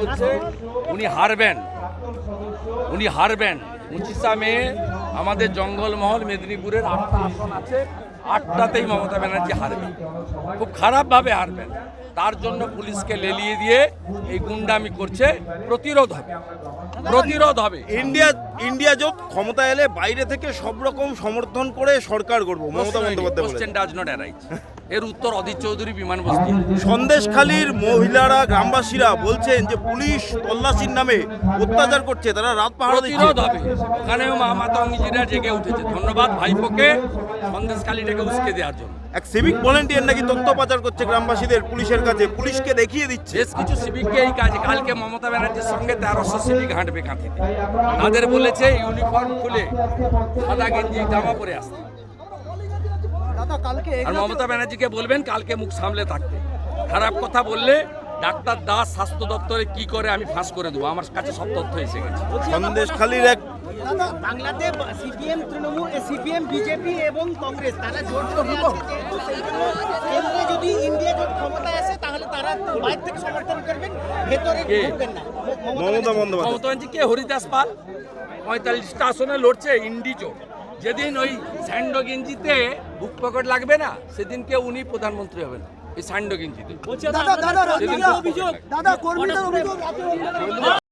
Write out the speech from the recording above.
বলছে উনি হারবেন, 25 মে আমাদের জঙ্গলমহল মেদিনীপুরের 8টা আসন আছে, 8টাতেই মমতা ব্যানার্জি হারবেন, খুব খারাপভাবে হারবেন। তার জন্য পুলিশকে লেলিয়ে দিয়ে এই গুন্ডামি করছে, প্রতিরোধ হবে। ইন্ডিয়া জোট ক্ষমতা এলে বাইরে থেকে সব রকম সমর্থন করে সরকার করব মমতা বন্দ্যোপাধ্যায় বলেছেন। Question does not arise. এর উত্তর অধীর চৌধুরী বিমান বস্তি। সন্দেশখালীর মহিলারা, গ্রামবাসীরা বলছেন যে পুলিশ তল্লাশির নামে অত্যাচার করছে, তারা রাত পাহারা দিচ্ছে। প্রতিরোধ হবে, ওখানেও মাতঙ্গিরা জেগে উঠেছে। ধন্যবাদ ভাইপোকে সন্দেশখালীটাকে উস্কে দেওয়ার জন্য। এক সিভিক ভলেন্টিয়ার নাকি তথ্য পাচার করছে গ্রামবাসীদের পুলিশের কাছে, পুলিশকে দেখিয়ে দিচ্ছে। বেশ কিছু সিভিককে এই কাজে, কালকে মমতা ব্যানার্জির সঙ্গে 1300 সিভিক হাঁটবে কাঁথিতে। তাদের বলেছে ইউনিফর্ম খুলে সাদা গেঞ্জি জামা পরে আসতে। আর মমতা ব্যানার্জিকে বলবেন কালকে মুখ সামলে থাকতে। খারাপ কথা বললে ডাক্তার দাস স্বাস্থ্য দপ্তরে কি করে আমি ফাঁস করে দেবো, আমার কাছে সব তথ্য এসে গেছে। সন্দেশখালীর এক বাংলাতে সিপিএম, তৃণমূল, সিপিএম, বিজেপি এবং কংগ্রেস তারা জোট করে আছে, যেহেতু সেই জন্য কেন্দ্রে যদি ইন্ডিয়া জোট ক্ষমতায় আসে তাহলে তারা বাইরে থেকে সমর্থন করবেন, ভেতরে ঢুকবেন না। মমতা বন্দ্যোপাধ্যায়। মমতা ব্যানার্জি কে? হরিদাস পাল 45টা আসনে লড়ছে ইন্ডি জোট। যেদিন ওই স্যান্ডো গেঞ্জিতে বুক পকেট লাগবে না, সেদিনকে উনি প্রধানমন্ত্রী হবেন এই স্যান্ডো গেঞ্জিতে। দাদা কর্মীদের অভিযোগ